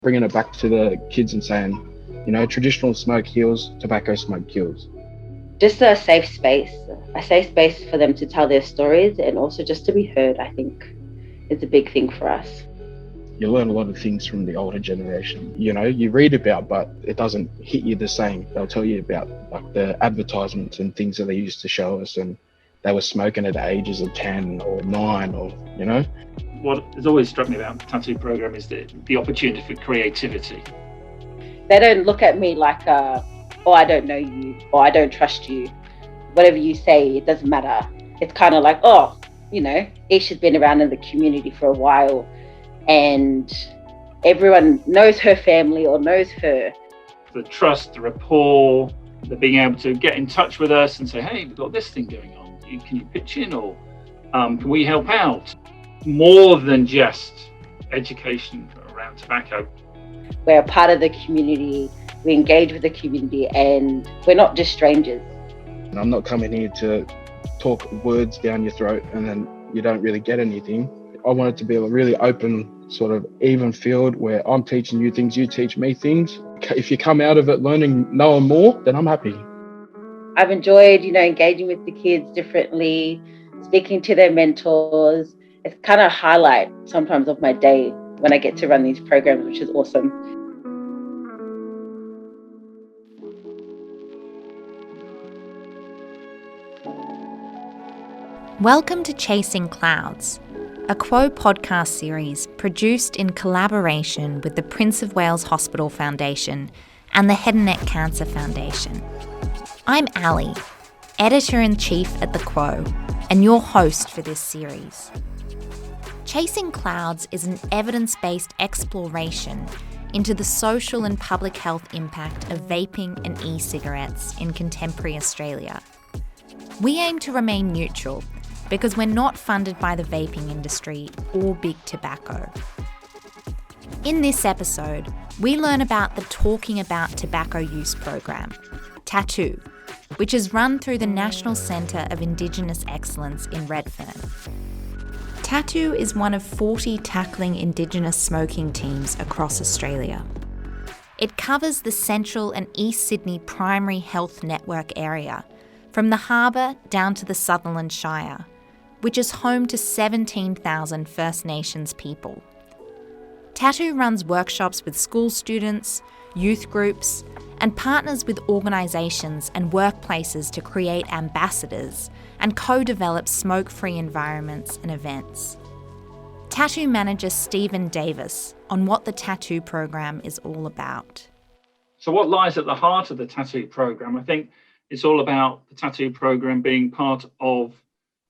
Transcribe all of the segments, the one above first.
bringing it back to the kids and saying, traditional smoke heals, tobacco smoke kills. Just a safe space for them to tell their stories and also just to be heard, I think, is a big thing for us. You learn a lot of things from the older generation, you read about, but it doesn't hit you the same. They'll tell you about like the advertisements and things that they used to show us, and they were smoking at the ages of 10 or 9 or, What has always struck me about the TATU program is the opportunity for creativity. They don't look at me like, oh, I don't know you, or I don't trust you. Whatever you say, it doesn't matter. It's kind of like, oh, Aisha's been around in the community for a while and everyone knows her family or knows her. The trust, the rapport, the being able to get in touch with us and say, hey, we've got this thing going on. Can you pitch in, or can we help out? More than just education around tobacco. We're a part of the community, we engage with the community, and we're not just strangers. I'm not coming here to talk words down your throat and then you don't really get anything. I want it to be a really open, sort of even field where I'm teaching you things, you teach me things. If you come out of it knowing more, then I'm happy. I've enjoyed, engaging with the kids differently, speaking to their mentors. It's kind of highlight sometimes of my day when I get to run these programs, which is awesome. Welcome to Chasing Clouds, a Quo podcast series produced in collaboration with the Prince of Wales Hospital Foundation and the Head and Neck Cancer Foundation. I'm Ali, Editor-in-Chief at the Quo, and your host for this series. Chasing Clouds is an evidence-based exploration into the social and public health impact of vaping and e-cigarettes in contemporary Australia. We aim to remain neutral because we're not funded by the vaping industry or big tobacco. In this episode, we learn about the Talking About Tobacco Use program, TATU, which is run through the National Centre of Indigenous Excellence in Redfern. TATU is one of 40 tackling Indigenous smoking teams across Australia. It covers the Central and East Sydney Primary Health Network area, from the harbour down to the Sutherland Shire, which is home to 17,000 First Nations people. TATU runs workshops with school students, youth groups, and partners with organisations and workplaces to create ambassadors and co-develop smoke-free environments and events. TATU manager Stephen Davis on what the TATU program is all about. So what lies at the heart of the TATU program? I think it's all about the TATU program being part of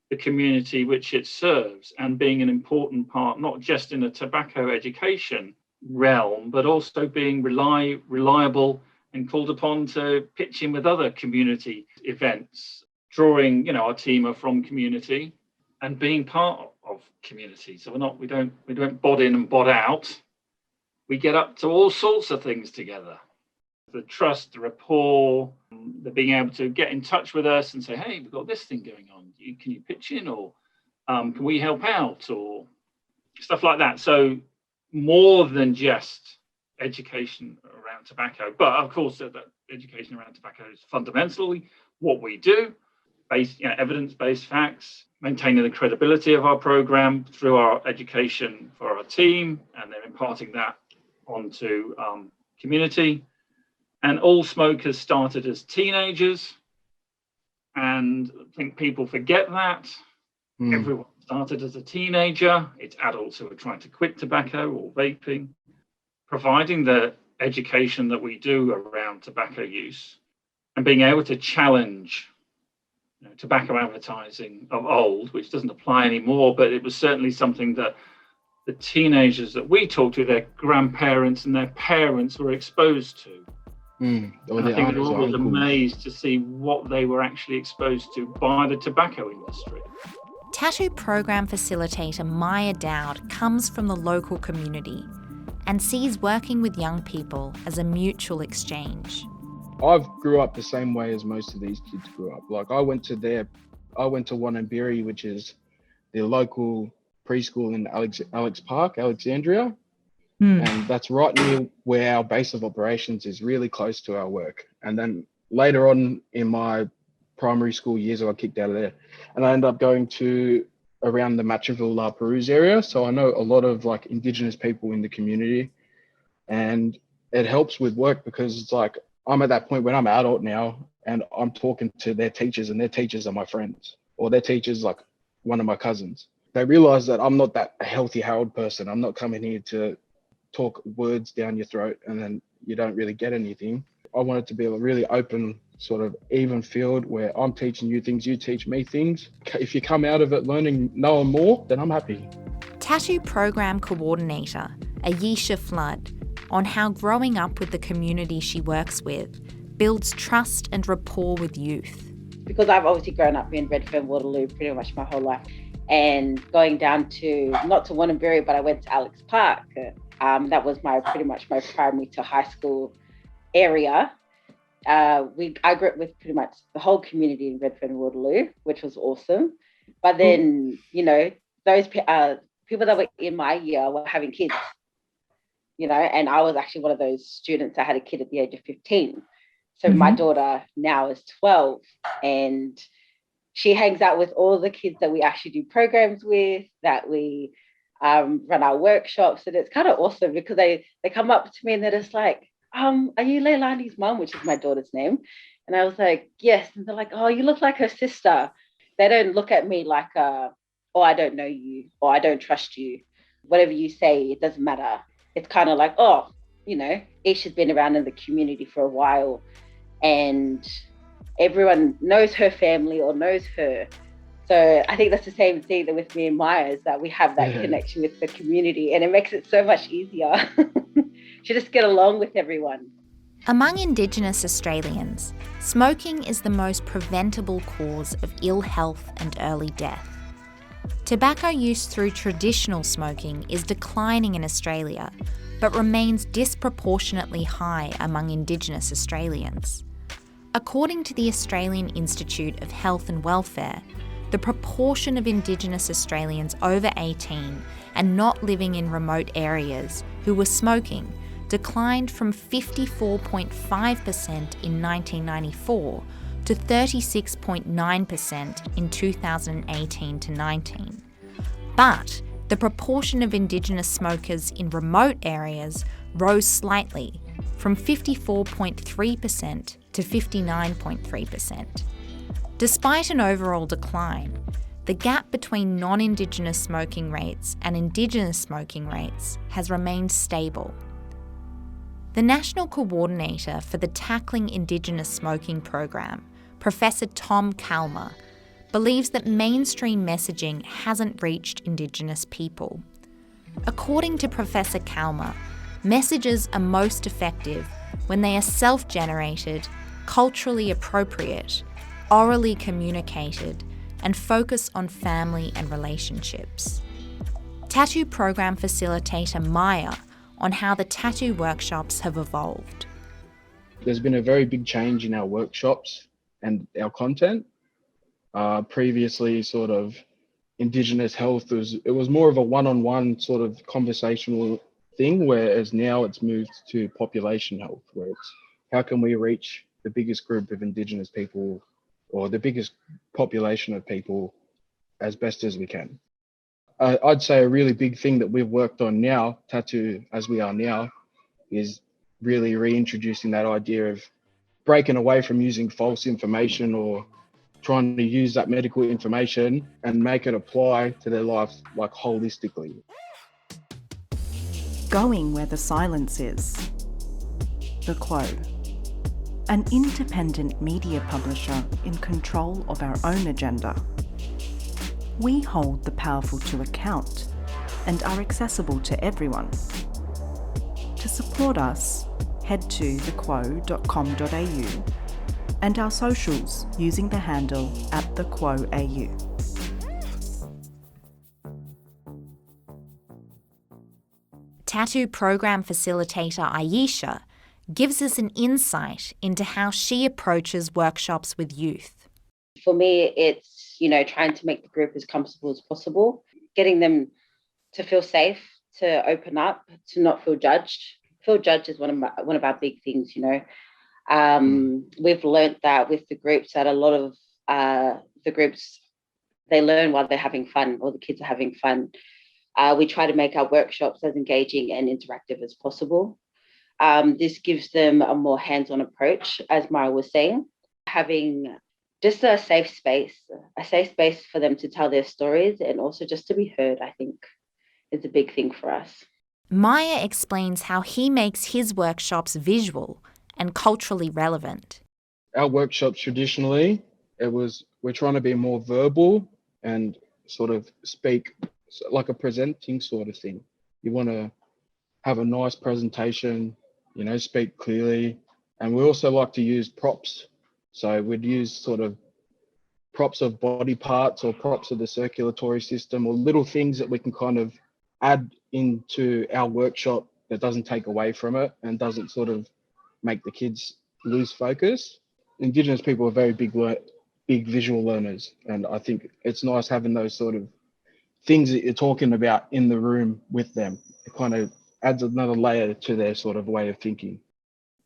the community which it serves and being an important part, not just in a tobacco education realm, but also being reliable and called upon to pitch in with other community events, drawing, our team are from community and being part of community. So we don't bod in and bod out. We get up to all sorts of things together. The trust, the rapport, the being able to get in touch with us and say, hey, we've got this thing going on. Can you pitch in, or can we help out, or stuff like that. So more than just education around tobacco, but of course that education around tobacco is fundamentally what we do, evidence-based facts, maintaining the credibility of our program through our education for our team, and then imparting that onto community. And all smokers started as teenagers, and I think people forget that. Everyone started as a teenager. It's adults who are trying to quit tobacco or vaping. Providing the education that we do around tobacco use and being able to challenge tobacco advertising of old, which doesn't apply anymore, but it was certainly something that the teenagers that we talked to, their grandparents and their parents were exposed to. I think they're always amazed to see what they were actually exposed to by the tobacco industry. TATU program facilitator Maya Dowd comes from the local community and sees working with young people as a mutual exchange. I've grew up the same way as most of these kids grew up. Like I went to Wanambiri, which is the local preschool in Alex Park, Alexandria. And that's right near where our base of operations is, really close to our work. And then later on in my primary school years, I got kicked out of there, and I ended up going to around the Matraville, La Perouse area. So I know a lot of like Indigenous people in the community, and it helps with work because it's like I'm at that point when I'm an adult now and I'm talking to their teachers, and their teachers are my friends, or their teachers like one of my cousins. They realize that I'm not that healthy Harold person. I'm not coming here to talk words down your throat and then you don't really get anything. I want it to be a really open, sort of even field where I'm teaching you things, you teach me things. If you come out of it learning, knowing more, then I'm happy. TATU Program Coordinator Aisha Flood on how growing up with the community she works with builds trust and rapport with youth. Because I've obviously grown up in Redfern, Waterloo pretty much my whole life, and going down to, not to Warrnambool, but I went to Alex Park. That was pretty much my primary to high school area. I grew up with pretty much the whole community in Redfern, Waterloo, which was awesome. But then, those people that were in my year were having kids, and I was actually one of those students that had a kid at the age of 15. So my daughter now is 12, and she hangs out with all the kids that we actually do programs with, that we run our workshops. And it's kind of awesome because they come up to me and they're just like, are you Leilani's mum, which is my daughter's name? And I was like, yes. And they're like, oh, you look like her sister. They don't look at me like, oh, I don't know you, or I don't trust you. Whatever you say, it doesn't matter. It's kind of like, oh, Aisha's been around in the community for a while and everyone knows her family or knows her. So I think that's the same thing that with me and Maya, is that we have that connection with the community, and it makes it so much easier to just get along with everyone. Among Indigenous Australians, smoking is the most preventable cause of ill health and early death. Tobacco use through traditional smoking is declining in Australia, but remains disproportionately high among Indigenous Australians. According to the Australian Institute of Health and Welfare, the proportion of Indigenous Australians over 18 and not living in remote areas who were smoking declined from 54.5% in 1994 to 36.9% in 2018-19. But the proportion of Indigenous smokers in remote areas rose slightly, from 54.3% to 59.3%. Despite an overall decline, the gap between non-Indigenous smoking rates and Indigenous smoking rates has remained stable. The National Coordinator for the Tackling Indigenous Smoking program, Professor Tom Calmer, believes that mainstream messaging hasn't reached Indigenous people. According to Professor Calmer, messages are most effective when they are self-generated, culturally appropriate, orally communicated, and focus on family and relationships. TATU Program Facilitator Maya on how the TATU workshops have evolved. There's been a very big change in our workshops and our content. Previously, sort of Indigenous health it was more of a one-on-one sort of conversational thing, whereas now it's moved to population health, where it's how can we reach the biggest group of Indigenous people or the biggest population of people as best as we can. I'd say a really big thing that we've worked on now, TATU as we are now, is really reintroducing that idea of breaking away from using false information or trying to use that medical information and make it apply to their lives like holistically. Going where the silence is. The Quo. An independent media publisher in control of our own agenda. We hold the powerful to account and are accessible to everyone. To support us, head to thequo.com.au and our socials using the handle @thequoAU. TATU Program Facilitator Aisha gives us an insight into how she approaches workshops with youth. For me, it's, trying to make the group as comfortable as possible, getting them to feel safe, to open up, to not feel judged. Feel judged is one of our big things, you know. We've learned that with the groups, that a lot of the groups, they learn while they're having fun, or the kids are having fun. We try to make our workshops as engaging and interactive as possible. This gives them a more hands-on approach, as Mara was saying, having just a safe space for them to tell their stories, and also just to be heard, I think, is a big thing for us. Maya explains how he makes his workshops visual and culturally relevant. Our workshops traditionally, we're trying to be more verbal and sort of speak like a presenting sort of thing. You want to have a nice presentation, you know, speak clearly. And we also like to use props. So we'd use sort of props of body parts or props of the circulatory system, or little things that we can kind of add into our workshop that doesn't take away from it and doesn't sort of make the kids lose focus. Indigenous people are very big visual learners, and I think it's nice having those sort of things that you're talking about in the room with them. It kind of adds another layer to their sort of way of thinking.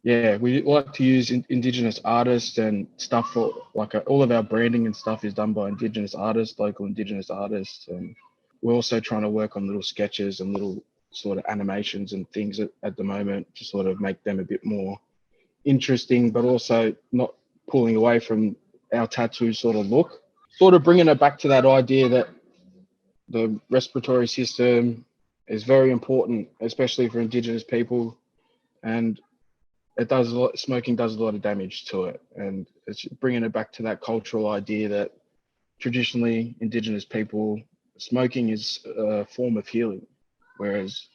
Yeah, we like to use Indigenous artists and stuff for like all of our branding and stuff is done by Indigenous artists, local Indigenous artists. And we're also trying to work on little sketches and little sort of animations and things at the moment to sort of make them a bit more interesting, but also not pulling away from our tattoo sort of look. Sort of bringing it back to that idea that the respiratory system is very important, especially for Indigenous people, and smoking does a lot of damage to it. And it's bringing it back to that cultural idea that traditionally Indigenous people, smoking is a form of healing, whereas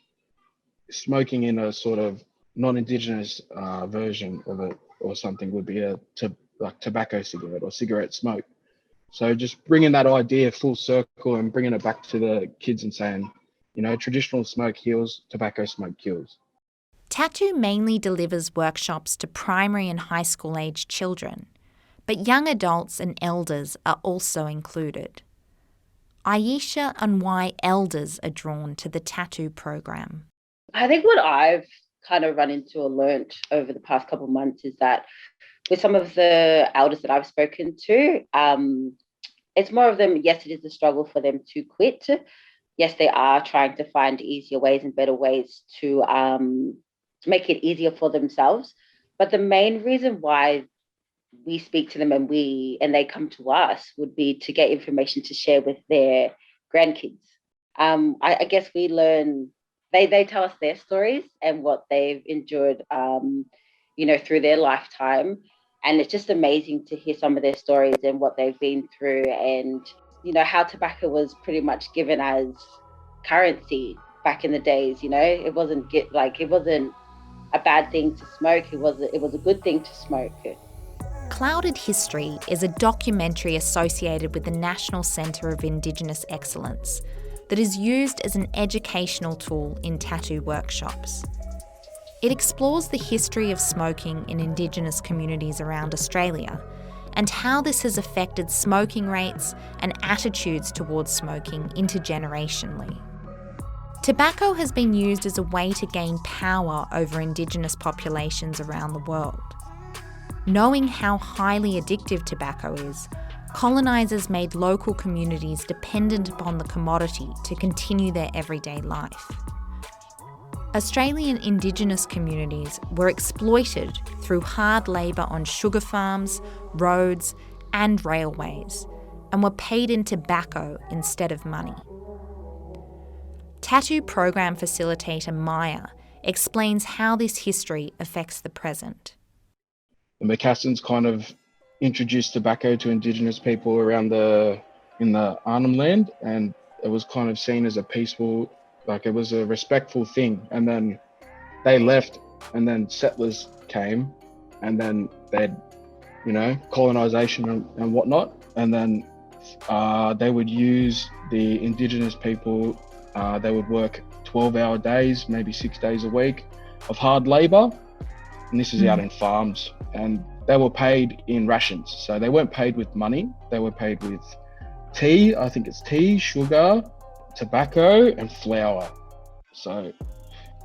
smoking in a sort of non-Indigenous version of it or something would be like tobacco cigarette or cigarette smoke. So just bringing that idea full circle and bringing it back to the kids and saying, you know, traditional smoke heals, tobacco smoke kills. TATU mainly delivers workshops to primary and high school aged children, but young adults and elders are also included. Aisha on why elders are drawn to the TATU program. I think what I've kind of run into or learned over the past couple of months is that with some of the elders that I've spoken to, it's more of them, yes, it is a struggle for them to quit. Yes, they are trying to find easier ways and better ways to make it easier for themselves. But the main reason why we speak to them and they come to us would be to get information to share with their grandkids. I guess we learn, they tell us their stories and what they've endured, through their lifetime. And it's just amazing to hear some of their stories and what they've been through, and, you know, how tobacco was pretty much given as currency back in the days. You know, it wasn't a bad thing to smoke. It was a good thing to smoke. Clouded History is a documentary associated with the National Centre of Indigenous Excellence that is used as an educational tool in tattoo workshops. It explores the history of smoking in Indigenous communities around Australia and how this has affected smoking rates and attitudes towards smoking intergenerationally. Tobacco has been used as a way to gain power over Indigenous populations around the world. Knowing how highly addictive tobacco is, colonisers made local communities dependent upon the commodity to continue their everyday life. Australian Indigenous communities were exploited through hard labour on sugar farms, roads and railways, and were paid in tobacco instead of money. TATU program facilitator Maya explains how this history affects the present. The Macassans kind of introduced tobacco to Indigenous people around in the Arnhem Land, and it was kind of seen as a peaceful, like it was a respectful thing. And then they left, and then settlers came, and then they had, colonization and whatnot. And then they would use the Indigenous people, they would work 12-hour days, maybe 6 days a week of hard labor. And this is out in farms, and they were paid in rations. So they weren't paid with money, they were paid with tea, I think it's tea, sugar, tobacco and flour. So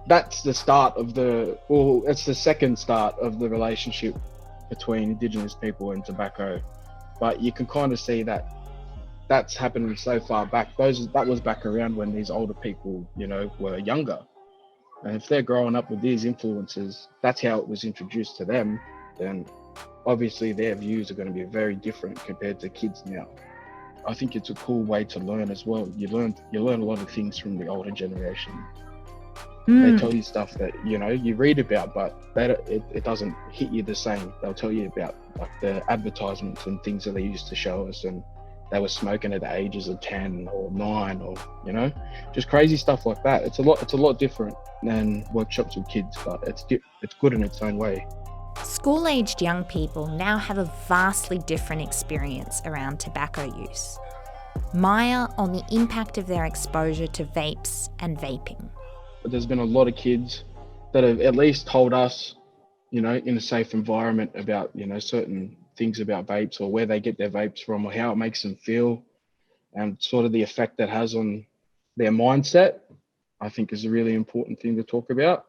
that's the start of it's the second start of the relationship between Indigenous people and tobacco. But you can kind of see that that's happening so far back. That was back around when these older people, were younger. And if they're growing up with these influences, that's how it was introduced to them, then obviously their views are going to be very different compared to kids now. I think it's a cool way to learn as well. You learn a lot of things from the older generation. They tell you stuff that you read about, but it doesn't hit you the same. They'll tell you about like the advertisements and things that they used to show us, and they were smoking at the ages of 10 or 9, or just crazy stuff like that. It's a lot different than workshops with kids, but it's good in its own way. School-aged young people now have a vastly different experience around tobacco use. Maya on the impact of their exposure to vapes and vaping. But there's been a lot of kids that have at least told us, in a safe environment about, certain things about vapes, or where they get their vapes from, or how it makes them feel, and sort of the effect that has on their mindset. I think is a really important thing to talk about,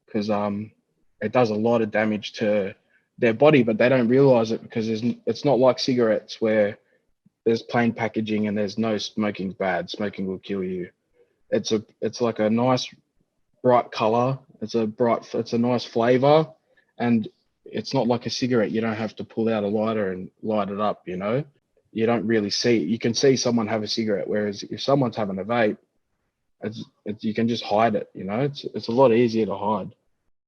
because it does a lot of damage to their body, but they don't realize it, because it's not like cigarettes where there's plain packaging and there's no smoking's bad, smoking will kill you. It's like a nice bright color, it's a nice flavor, and it's not like a cigarette. You don't have to pull out a lighter and light it up, you don't really see it. You can see someone have a cigarette, whereas if someone's having a vape, you can just hide it, it's a lot easier to hide.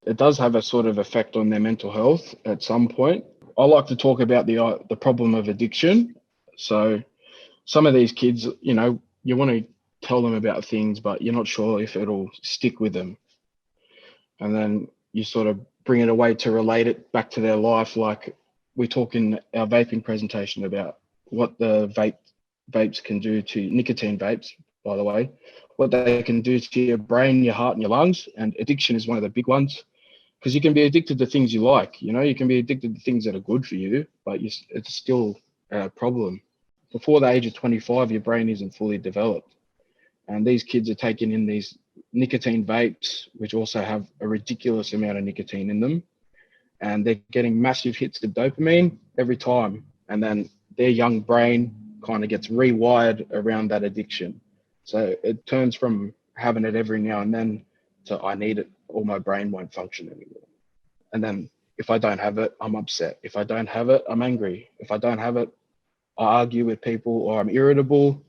It does have a sort of effect on their mental health at some point. I like to talk about the problem of addiction. So some of these kids, you want to tell them about things, but you're not sure if it'll stick with them. And then you sort of bring it away to relate it back to their life. Like we talk in our vaping presentation about what the vapes can do to nicotine vapes, by the way, what they can do to your brain, your heart, and your lungs. And addiction is one of the big ones, because you can be addicted to things you like. You can be addicted to things that are good for you, but it's still a problem. Before the age of 25, your brain isn't fully developed. And these kids are taking in these nicotine vapes, which also have a ridiculous amount of nicotine in them. And they're getting massive hits of dopamine every time. And then their young brain kind of gets rewired around that addiction. So it turns from having it every now and then to I need it or my brain won't function anymore. And then if I don't have it, I'm upset. If I don't have it, I'm angry. If I don't have it, I argue with people, or I'm irritable.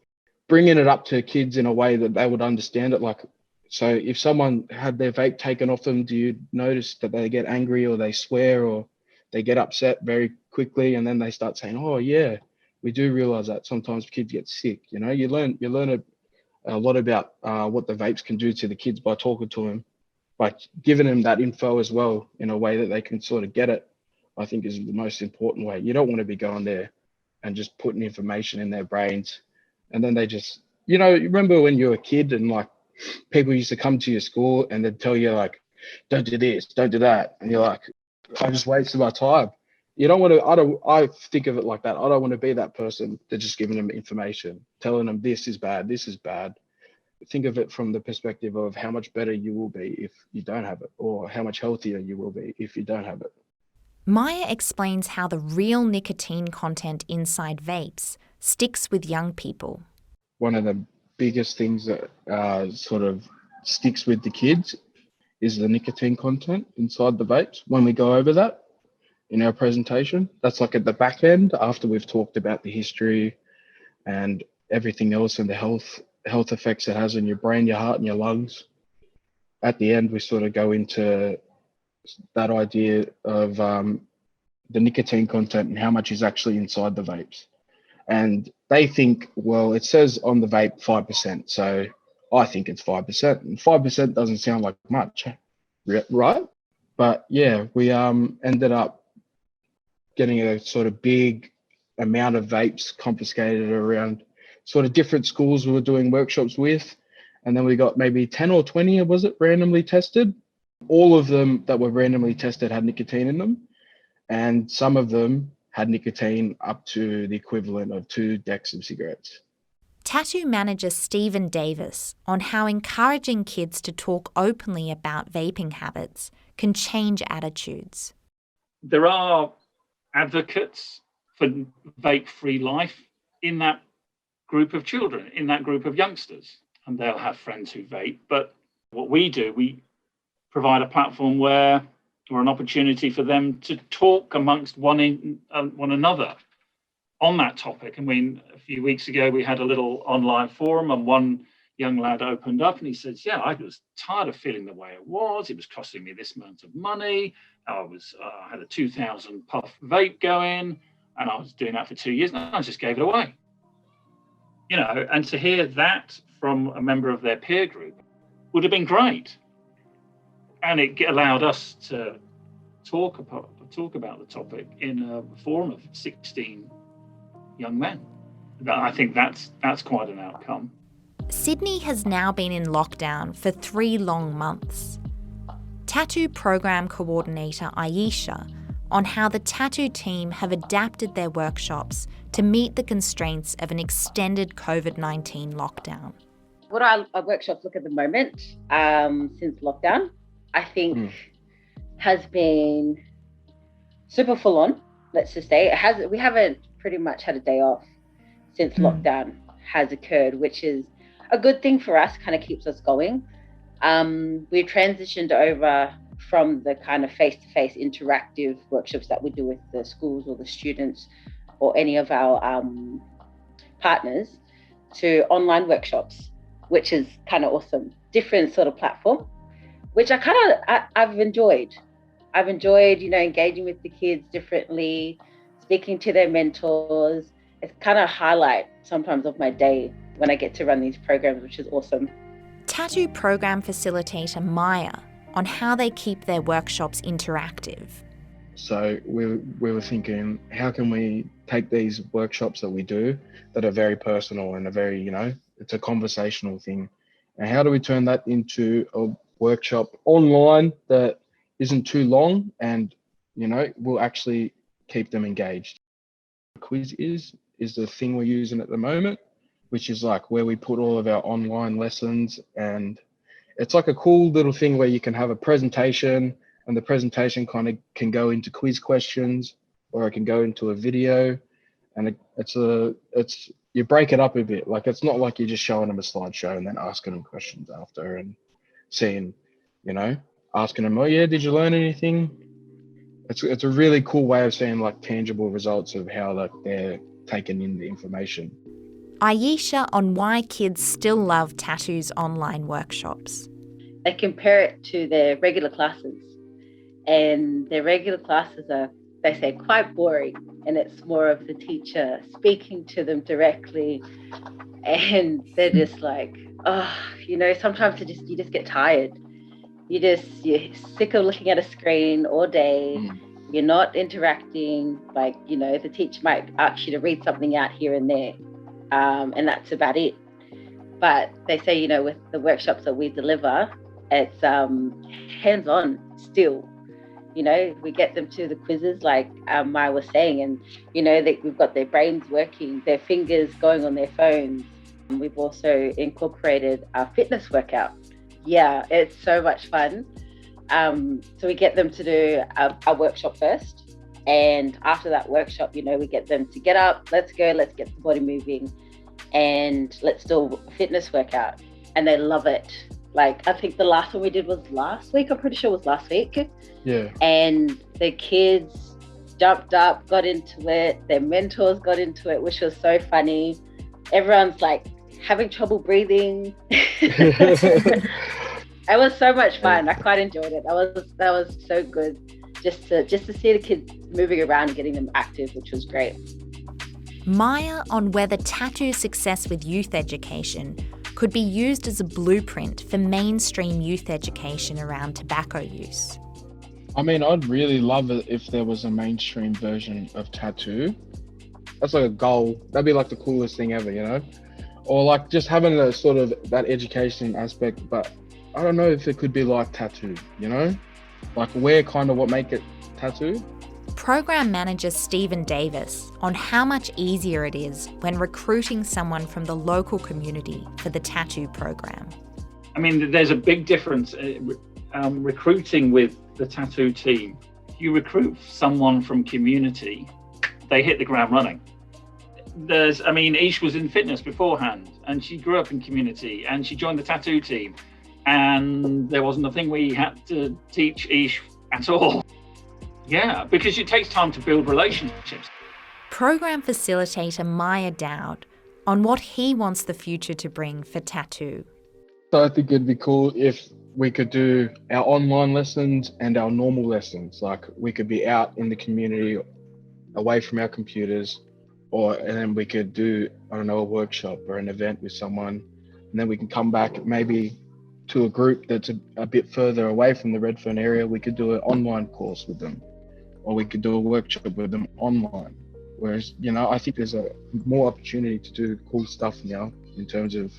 Bringing it up to kids in a way that they would understand it. Like, so if someone had their vape taken off them, do you notice that they get angry, or they swear, or they get upset very quickly? And then they start saying, oh yeah, we do realize that sometimes kids get sick. You learn a lot about what the vapes can do to the kids by talking to them, by giving them that info as well in a way that they can sort of get it. I think is the most important way. You don't want to be going there and just putting information in their brains. And then they just, you remember when you were a kid and like people used to come to your school and they'd tell you like, don't do this, don't do that. And you're like, I just wasted my time. You don't want to, I think of it like that. I don't want to be that person that's just giving them information, telling them this is bad, this is bad. Think of it from the perspective of how much better you will be if you don't have it, or how much healthier you will be if you don't have it. Maya explains how the real nicotine content inside vapes sticks with young people. One of the biggest things that sort of sticks with the kids is the nicotine content inside the vapes. When we go over that in our presentation, that's like at the back end after we've talked about the history and everything else and the health effects it has on your brain, your heart, and your lungs. At the end, we sort of go into that idea of the nicotine content and how much is actually inside the vapes. And they think, well, it says on the vape 5%, so I think it's 5%. And 5% doesn't sound like much, right? But yeah, we ended up getting a sort of big amount of vapes confiscated around sort of different schools we were doing workshops with. And then we got maybe 10 or 20, was it, randomly tested? All of them that were randomly tested had nicotine in them. And some of them had nicotine up to the equivalent of 2 decks of cigarettes. TATU manager Stephen Davis on how encouraging kids to talk openly about vaping habits can change attitudes. There are advocates for vape-free life in that group of children, in that group of youngsters, and they'll have friends who vape. But what we do, we provide a platform or an opportunity for them to talk amongst one another on that topic. I mean, a few weeks ago, we had a little online forum, and one young lad opened up and he said, yeah, I was tired of feeling the way it was. It was costing me this amount of money. I had a 2,000 puff vape going, and I was doing that for 2 years, and I just gave it away. You know, and to hear that from a member of their peer group would have been great. And it allowed us to talk about the topic in a forum of 16 young men. I think that's quite an outcome. Sydney has now been in lockdown for 3 long months. TATU program coordinator Aisha on how the TATU team have adapted their workshops to meet the constraints of an extended COVID-19 lockdown. What our workshops look at the moment since lockdown, I think has been super full on, let's just say. We haven't pretty much had a day off since lockdown has occurred, which is a good thing for us, kind of keeps us going. We transitioned over from the kind of face-to-face interactive workshops that we do with the schools or the students or any of our partners to online workshops, which is kind of awesome. Different sort of platform, which I've enjoyed. I've enjoyed, engaging with the kids differently, speaking to their mentors. It's kind of highlight sometimes of my day when I get to run these programs, which is awesome. TATU program facilitator Maya on how they keep their workshops interactive. So we were thinking, how can we take these workshops that we do that are very personal and a very, it's a conversational thing, and how do we turn that into a workshop online that isn't too long and, will actually keep them engaged. The quiz is the thing we're using at the moment, which is like where we put all of our online lessons, and it's like a cool little thing where you can have a presentation, and the presentation kind of can go into quiz questions, or it can go into a video, and it's you break it up a bit. Like, it's not like you're just showing them a slideshow and then asking them questions after and seeing, asking them, oh yeah, did you learn anything? It's a really cool way of seeing like tangible results of how they're taking in the information. Aisha on why kids still love TATU's online workshops. They compare it to their regular classes, and their regular classes are, they say, quite boring, and it's more of the teacher speaking to them directly, and they're just like, sometimes you just get tired. You're sick of looking at a screen all day. You're not interacting. The teacher might ask you to read something out here and there, and that's about it. But they say, with the workshops that we deliver, it's hands-on still. We get them to the quizzes, like Maya was saying, and we've got their brains working, their fingers going on their phones. And we've also incorporated a fitness workout. Yeah, it's so much fun. So we get them to do a workshop first, and after that workshop, we get them to get up, let's go, let's get the body moving, and let's do a fitness workout. And they love it. Like, I think the last one we did was last week. I'm pretty sure it was last week. Yeah. And the kids jumped up, got into it. Their mentors got into it, which was so funny. Everyone's like having trouble breathing. It was so much fun. I quite enjoyed it. That was so good. Just to see the kids moving around and getting them active, which was great. Maya on whether TATU's success with youth education could be used as a blueprint for mainstream youth education around tobacco use. I mean, I'd really love it if there was a mainstream version of TATU. That's like a goal. That'd be like the coolest thing ever, Or like just having a sort of that education aspect, but I don't know if it could be like TATU, Like what make it TATU? Program Manager Stephen Davis on how much easier it is when recruiting someone from the local community for the TATU program. I mean, there's a big difference recruiting with the TATU team. If you recruit someone from community, they hit the ground running. Aisha was in fitness beforehand, and she grew up in community, and she joined the TATU team, and there wasn't a thing we had to teach Aisha at all. Yeah, because it takes time to build relationships. Program Facilitator Maya Dowd on what he wants the future to bring for TATU. So I think it'd be cool if we could do our online lessons and our normal lessons. Like we could be out in the community, away from our computers, and then we could do, a workshop or an event with someone. And then we can come back maybe to a group that's a bit further away from the Redfern area. We could do an online course with them, or we could do a workshop with them online. Whereas, I think there's more opportunity to do cool stuff now in terms of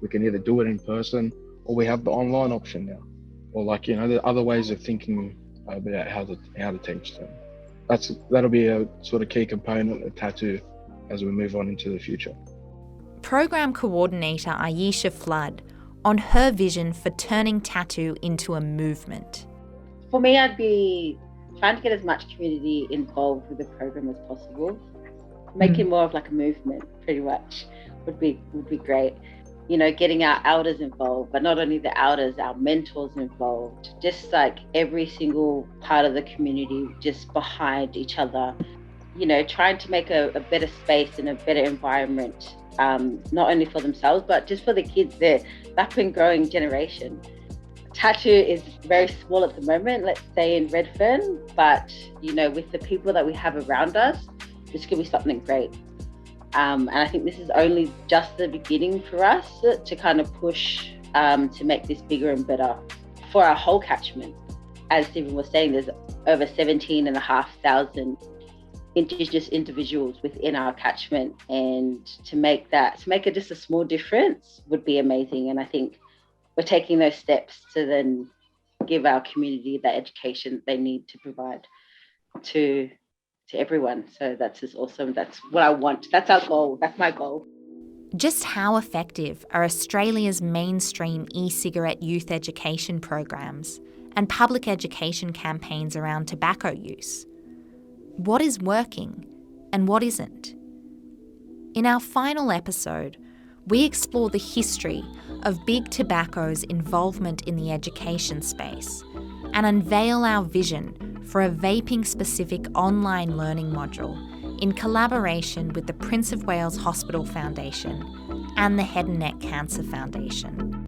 we can either do it in person or we have the online option now. Or there are other ways of thinking about how to teach them. That'll be a sort of key component of TATU as we move on into the future. Program Coordinator Aisha Flood on her vision for turning TATU into a movement. For me, I'd be trying to get as much community involved with the program as possible. Make it more of like a movement, pretty much, would be great. Getting our elders involved, but not only the elders, our mentors involved, just like every single part of the community just behind each other, trying to make a better space and a better environment, not only for themselves, but just for the kids, the up and growing generation. TATU is very small at the moment, let's say in Redfern, but with the people that we have around us, this could be something great. And I think this is only just the beginning for us to kind of push to make this bigger and better for our whole catchment. As Stephen was saying, there's over 17,500 Indigenous individuals within our catchment, and to make it just a small difference would be amazing. And I think we're taking those steps to then give our community the education they need to provide to everyone. So that's just awesome. That's what I want. That's our goal. That's my goal. Just how effective are Australia's mainstream e-cigarette youth education programs and public education campaigns around tobacco use? What is working and what isn't? In our final episode, we explore the history of Big Tobacco's involvement in the education space and unveil our vision for a vaping-specific online learning module in collaboration with the Prince of Wales Hospital Foundation and the Head and Neck Cancer Foundation.